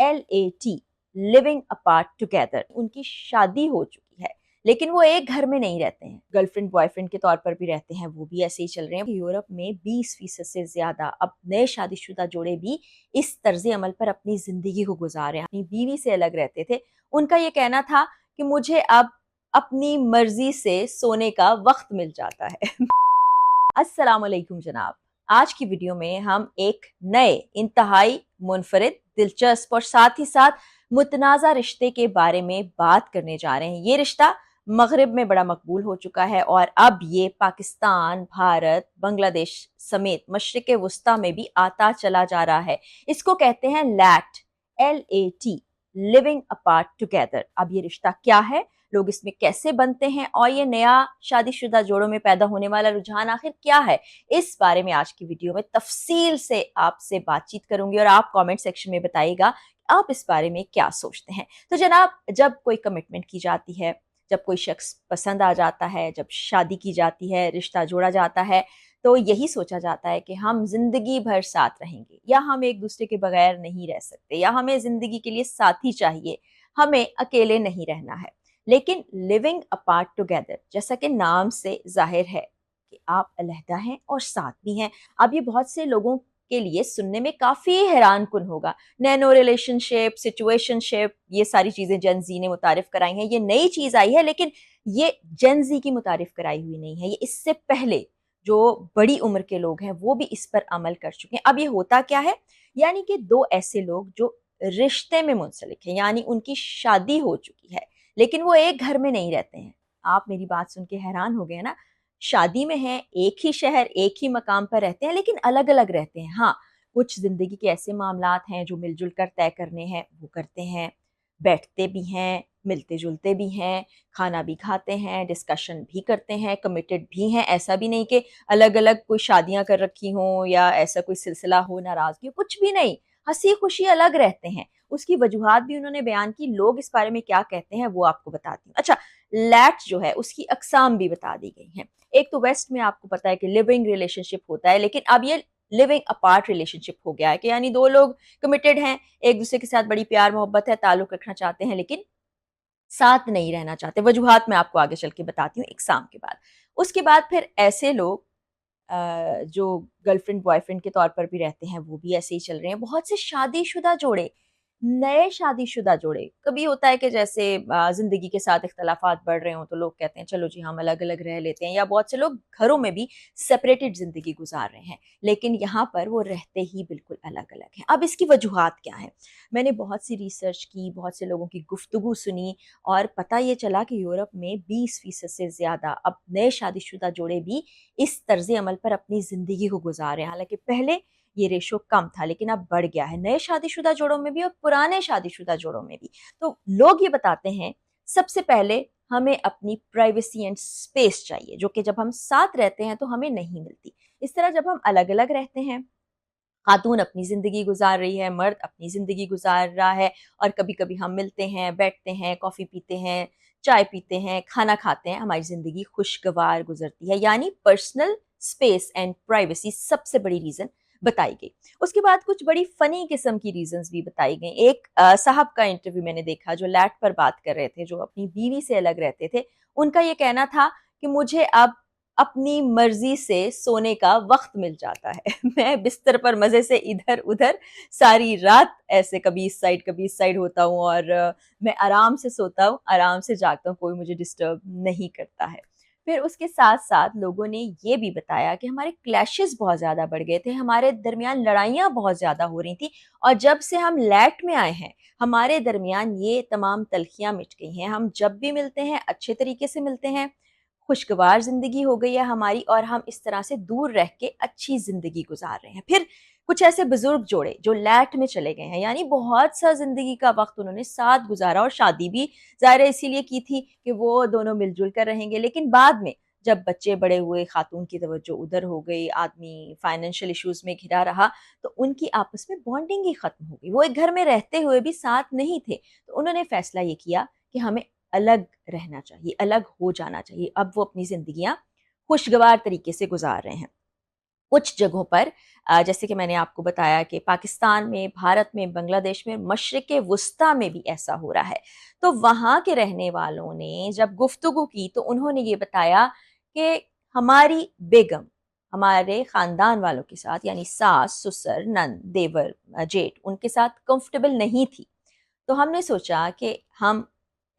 LAT living apart together. उनकी शादी हो चुकी है लेकिन वो एक घर में नहीं रहते हैं, गर्लफ्रेंड बॉयफ्रेंड के तौर पर भी रहते हैं, वो भी ऐसे ही चल रहे हैं। यूरोप में 20% से ज्यादा अब नए शादीशुदा जोड़े भी इस तर्ज अमल पर अपनी जिंदगी को गुजार रहे हैं। अपनी बीवी से अलग रहते थे, उनका ये कहना था कि मुझे अब अपनी मर्जी से सोने का वक्त मिल जाता है। अस्सलाम वालेकुम जनाब, आज की वीडियो में हम एक नए इंतहाई मुनफरिद, दिलचस्प और साथ ही साथ मुतनाज़ा रिश्ते के बारे में बात करने जा रहे हैं। ये रिश्ता मगरिब में बड़ा मकबूल हो चुका है और अब ये पाकिस्तान, भारत, बांग्लादेश समेत मशरिक वस्ता में भी आता चला जा रहा है। इसको कहते हैं LAT, LAT living apart together. अब ये रिश्ता क्या है, लोग इसमें कैसे बनते हैं और ये नया शादीशुदा जोड़ों में पैदा होने वाला रुझान आखिर क्या है, इस बारे में आज की वीडियो में तफसील से आपसे बातचीत करूंगी और आप कमेंट सेक्शन में बताइएगा आप इस बारे में क्या सोचते हैं। तो जनाब, जब कोई कमिटमेंट की जाती है, जब कोई शख्स पसंद आ जाता है, जब शादी की जाती है, रिश्ता जोड़ा जाता है, तो यही सोचा जाता है कि हम जिंदगी भर साथ रहेंगे या हम एक दूसरे के बगैर नहीं रह सकते या हमें जिंदगी के लिए साथी चाहिए, हमें अकेले नहीं रहना है। लेकिन लिविंग अपार्ट टुगेदर, जैसा कि नाम से जाहिर है कि आप अलहदा हैं और साथ भी हैं। अब ये बहुत से लोगों के लिए सुनने में काफी हैरान कुन होगा। नैनो रिलेशनशिप, सिचुएशनशिप, ये सारी चीजें जेन जी ने मुतारिफ कराई हैं, ये नई चीज आई है, लेकिन ये जेन जी की मुतारिफ कराई हुई नहीं है। ये इससे पहले जो बड़ी उम्र के लोग हैं वो भी इस पर अमल कर चुके हैं। अब ये होता क्या है, यानी कि दो ऐसे लोग जो रिश्ते में मुंसलिक हैं, यानी उनकी शादी हो चुकी है लेकिन वो एक घर में नहीं रहते हैं। आप मेरी बात सुन के हैरान हो गए ना, शादी में हैं, एक ही शहर एक ही मकाम पर रहते हैं लेकिन अलग अलग रहते हैं। हाँ, कुछ जिंदगी के ऐसे मामलात हैं जो मिलजुल कर तय करने हैं वो करते हैं, बैठते भी हैं, मिलते जुलते भी हैं, खाना भी खाते हैं, डिस्कशन भी करते हैं, कमिटेड भी हैं। ऐसा भी नहीं कि अलग अलग कोई शादियां कर रखी हों या ऐसा कोई सिलसिला हो, नाराजगी, कुछ भी नहीं, हंसी खुशी अलग रहते हैं। उसकी वजूहात भी उन्होंने बयान की। लोग इस बारे में क्या कहते हैं वो आपको बताती हूँ। अच्छा, लैट जो है उसकी अकसाम भी बता दी गई हैं। एक तो वेस्ट में आपको पता है कि लिविंग रिलेशनशिप होता है, लेकिन अब ये लिविंग अपार्ट रिलेशनशिप हो गया है कि यानी दो लोग कमिटेड हैं, एक दूसरे के साथ बड़ी प्यार मोहब्बत है, ताल्लुक रखना चाहते हैं लेकिन साथ नहीं रहना चाहते। वजूहात मैं आपको आगे चल के बताती हूँ इकसाम के बाद। उसके बाद फिर ऐसे लोग जो गर्लफ्रेंड बॉयफ्रेंड के तौर पर भी रहते हैं वो भी ऐसे ही चल रहे हैं। बहुत से शादीशुदा जोड़े, नए शादीशुदा जोड़े, कभी होता है कि जैसे जिंदगी के साथ इख्तलाफात बढ़ रहे हों तो लोग कहते हैं चलो जी हम अलग अलग रह लेते हैं, या बहुत से लोग घरों में भी सेपरेटेड जिंदगी गुजार रहे हैं लेकिन यहाँ पर वो रहते ही बिल्कुल अलग अलग हैं। अब इसकी वजूहात क्या है, मैंने बहुत सी रिसर्च की, बहुत से लोगों की गुफ्तगू सुनी और पता ये चला कि यूरोप में 20% से ज्यादा अब नए शादीशुदा जोड़े भी इस तर्ज अमल पर अपनी जिंदगी को गुजार रहे हैं। हालांकि पहले ये रेशो कम था लेकिन अब बढ़ गया है, नए शादीशुदा जोड़ों में भी और पुराने शादीशुदा जोड़ों में भी। तो लोग ये बताते हैं, सबसे पहले हमें अपनी प्राइवेसी एंड स्पेस चाहिए, जो कि जब हम साथ रहते हैं तो हमें नहीं मिलती। इस तरह जब हम अलग अलग रहते हैं, खातून अपनी जिंदगी गुजार रही है, मर्द अपनी जिंदगी गुजार रहा है, और कभी कभी हम मिलते हैं, बैठते हैं, कॉफी पीते हैं, चाय पीते हैं, खाना खाते हैं, हमारी जिंदगी खुशगवार गुजरती है। यानी पर्सनल स्पेस एंड प्राइवेसी सबसे बड़ी रीजन बताई गई। उसके बाद कुछ बड़ी फनी किस्म की रीजंस भी बताई गई। एक साहब का इंटरव्यू मैंने देखा जो लैट पर बात कर रहे थे, जो अपनी बीवी से अलग रहते थे। उनका ये कहना था कि मुझे अब अपनी मर्जी से सोने का वक्त मिल जाता है। मैं बिस्तर पर मजे से इधर उधर सारी रात ऐसे कभी इस साइड कभी इस साइड होता हूँ और मैं आराम से सोता हूँ, आराम से जागता हूँ, कोई मुझे डिस्टर्ब नहीं करता है। फिर उसके साथ साथ लोगों ने ये भी बताया कि हमारे क्लैशेस बहुत ज्यादा बढ़ गए थे, हमारे दरमियान लड़ाइयाँ बहुत ज्यादा हो रही थी, और जब से हम लैट में आए हैं हमारे दरमियान ये तमाम तलखियां मिट गई हैं। हम जब भी मिलते हैं अच्छे तरीके से मिलते हैं, खुशगवार जिंदगी हो गई है हमारी, और हम इस तरह से दूर रह के अच्छी जिंदगी गुजार रहे हैं। फिर कुछ ऐसे बुजुर्ग जोड़े जो लैट में चले गए हैं, यानी बहुत सा जिंदगी का वक्त उन्होंने साथ गुजारा और शादी भी जाहिर है इसीलिए की थी कि वो दोनों मिलजुल कर रहेंगे, लेकिन बाद में जब बच्चे बड़े हुए, खातून की तवज्जो उधर हो गई, आदमी फाइनेंशियल इश्यूज में घिरा रहा, तो उनकी आपस में बॉन्डिंग ही खत्म हो गई। वो एक घर में रहते हुए भी साथ नहीं थे, तो उन्होंने फैसला ये किया कि हमें अलग रहना चाहिए, अलग हो जाना चाहिए। अब वो अपनी जिंदगियां खुशगवार तरीके से गुजार रहे हैं। कुछ जगहों पर जैसे कि मैंने आपको बताया कि पाकिस्तान में, भारत में, बांग्लादेश में, मशरिक़ वुस्ता में भी ऐसा हो रहा है। तो वहाँ के रहने वालों ने जब गुफ्तगू की तो उन्होंने ये बताया कि हमारी बेगम हमारे ख़ानदान वालों के साथ यानी सास, ससुर, नंद, देवर, जेठ उनके साथ कंफर्टेबल नहीं थी। तो हमने सोचा कि हम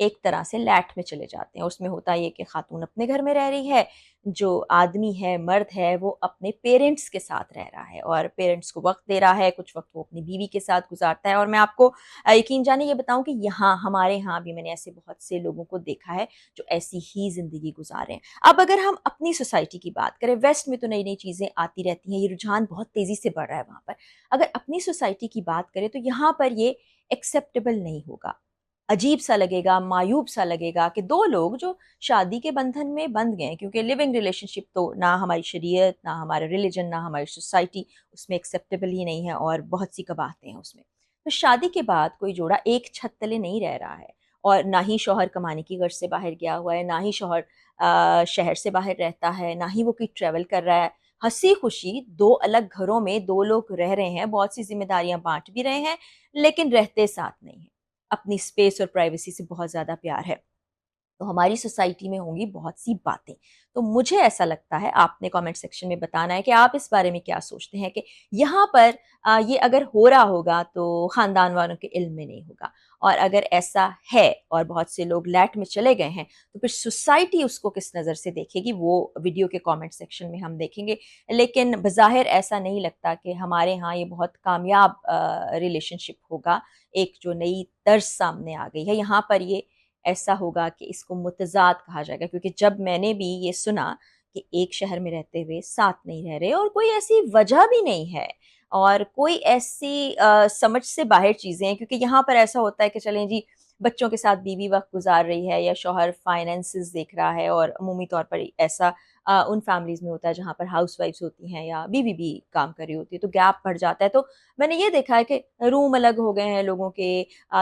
एक तरह से लैट में चले जाते हैं। उसमें होता ये कि खातून अपने घर में रह रही है, जो आदमी है, मर्द है, वो अपने पेरेंट्स के साथ रह रहा है और पेरेंट्स को वक़्त दे रहा है, कुछ वक़्त वो अपनी बीवी के साथ गुज़ारता है। और मैं आपको यकीन जाने ये बताऊँ कि यहाँ हमारे यहाँ भी मैंने ऐसे बहुत से लोगों को देखा है, जो ऐसी ही ज़िंदगी गुज़ार रहे हैं। अब अगर हम अपनी सोसाइटी की बात करें, वेस्ट में तो नई-नई चीज़ें आती रहती हैं, ये रुझान बहुत तेज़ी से बढ़ रहा है वहाँ पर। अगर अपनी सोसाइटी की बात करें तो यहाँ पर ये एक्सेप्टेबल नहीं होगा। अजीब सा लगेगा, मायूब सा लगेगा कि 2 लोग जो शादी के बंधन में बंध गए हैं, क्योंकि लिविंग रिलेशनशिप तो ना हमारी शरीयत, ना हमारा रिलिजन, ना हमारी सोसाइटी उसमें एक्सेप्टेबल ही नहीं है और बहुत सी कबाहतें हैं उसमें। तो शादी के बाद कोई जोड़ा एक छत तले नहीं रह रहा है और ना ही शौहर कमाने की गर्ज से बाहर गया हुआ है, ना ही शौहर शहर से बाहर रहता है, ना ही वो कोई ट्रैवल कर रहा है। हँसी-खुशी 2 अलग घरों में 2 लोग रह रहे हैं, बहुत सी ज़िम्मेदारियाँ बाँट भी रहे हैं, लेकिन रहते साथ नहीं हैं। अपनी स्पेस और प्राइवेसी से बहुत ज़्यादा प्यार है। तो हमारी सोसाइटी में होंगी बहुत सी बातें। तो मुझे ऐसा लगता है, आपने कमेंट सेक्शन में बताना है कि आप इस बारे में क्या सोचते हैं कि यहाँ पर ये अगर हो रहा होगा तो ख़ानदान वालों के इल्म में नहीं होगा, और अगर ऐसा है और बहुत से लोग लैट में चले गए हैं तो फिर सोसाइटी उसको किस नज़र से देखेगी, वो वीडियो के कमेंट सेक्शन में हम देखेंगे। लेकिन बज़ाहिर ऐसा नहीं लगता कि हमारे यहाँ ये बहुत कामयाब रिलेशनशिप होगा। एक जो नई तर्ज सामने आ गई है, यहाँ पर ये ऐसा होगा कि इसको मुतज़ाद कहा जाएगा, क्योंकि जब मैंने भी ये सुना कि एक शहर में रहते हुए साथ नहीं रह रहे और कोई ऐसी वजह भी नहीं है और कोई ऐसी समझ से बाहर चीज़ें हैं, क्योंकि यहाँ पर ऐसा होता है कि चलें जी, बच्चों के साथ बीवी वक़्त गुज़ार रही है या शौहर फाइनेंसेस देख रहा है, और अमूमी तौर पर ऐसा उन फैमिलीज़ में होता है जहाँ पर हाउसवाइफ्स होती हैं या बीवी भी काम कर रही होती है, तो गैप बढ़ जाता है। तो मैंने ये देखा है कि रूम अलग हो गए हैं लोगों के,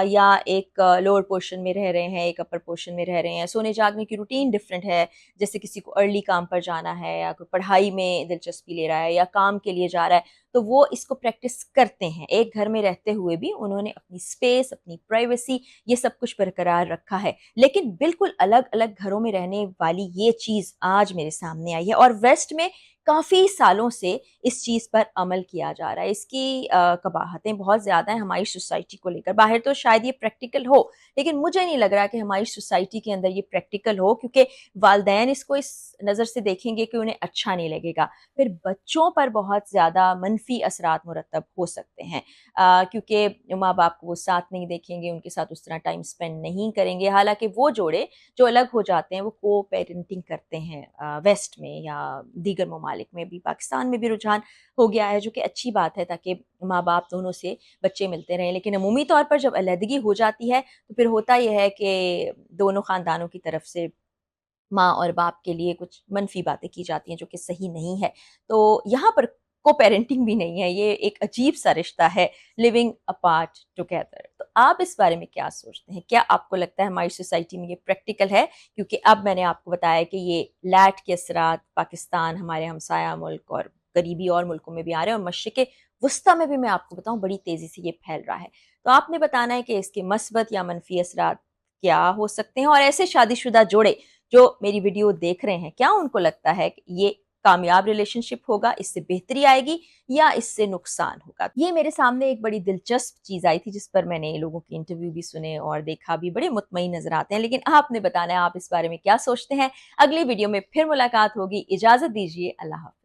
या एक लोअर पोर्शन में रह रहे हैं, एक अपर पोर्शन में रह रहे हैं, सोने जागने की रूटीन डिफरेंट है। जैसे किसी को अर्ली काम पर जाना है या कोई पढ़ाई में दिलचस्पी ले रहा है या काम के लिए जा रहा है, तो वो इसको प्रैक्टिस करते हैं। एक घर में रहते हुए भी उन्होंने अपनी स्पेस, अपनी प्राइवेसी, ये सब कुछ बरकरार रखा है। लेकिन बिल्कुल अलग-अलग घरों में रहने वाली ये चीज़ आज मेरे सामने आई है और वेस्ट में काफ़ी सालों से इस चीज़ पर अमल किया जा रहा है। इसकी कबाहतें बहुत ज़्यादा हैं हमारी सोसाइटी को लेकर। बाहर तो शायद ये प्रैक्टिकल हो, लेकिन मुझे नहीं लग रहा कि हमारी सोसाइटी के अंदर ये प्रैक्टिकल हो, क्योंकि वालिदैन इसको इस नज़र से देखेंगे कि उन्हें अच्छा नहीं लगेगा। फिर बच्चों पर बहुत ज़्यादा मनफ़ी असरात मुरतब हो सकते हैं, क्योंकि माँ-बाप को वो साथ नहीं देखेंगे, उनके साथ उस तरह टाइम स्पेंड नहीं करेंगे। हालाँकि वो जोड़े जो अलग हो जाते हैं, वो को-पेरेंटिंग करते हैं वेस्ट में या दीगर ममालिक में भी, पाकिस्तान में भी रुझान हो गया है, जो कि अच्छी बात है, ताकि माँ-बाप दोनों से बच्चे मिलते रहें। लेकिन अमूमी तौर पर जब अलहदगी हो जाती है, तो फिर होता ये है कि दोनों ख़ानदानों की तरफ से माँ और बाप के लिए कुछ मनफ़ी बातें की जाती हैं, जो कि सही नहीं है। तो यहाँ पर को-पेरेंटिंग भी नहीं है, ये एक अजीब-सा रिश्ता है, लिविंग अपार्ट टुगेदर। तो आप इस बारे में क्या सोचते हैं? क्या आपको लगता है हमारी सोसाइटी में ये प्रैक्टिकल है? क्योंकि अब मैंने आपको बताया कि ये लैट के असरात पाकिस्तान, हमारे हमसाया मुल्क और करीबी और मुल्कों में भी आ रहे हैं, और मशरिक़ वुस्ता में भी मैं आपको बताऊँ बड़ी तेज़ी से ये फैल रहा है। तो आपने बताना है कि इसके मस्बत या मनफ़ी असरात क्या हो सकते हैं, और ऐसे शादीशुदा जोड़े जो मेरी वीडियो देख रहे हैं, क्या उनको लगता है कि ये कामयाब रिलेशनशिप होगा, इससे बेहतरी आएगी या इससे नुकसान होगा? ये मेरे सामने एक बड़ी दिलचस्प चीज़ आई थी, जिस पर मैंने लोगों के इंटरव्यू भी सुने और देखा भी, बड़े मुतमईन नज़र आते हैं। लेकिन आपने बताना है आप इस बारे में क्या सोचते हैं। अगली वीडियो में फिर मुलाकात होगी, इजाज़त दीजिए, अल्लाह हाफ़िज़।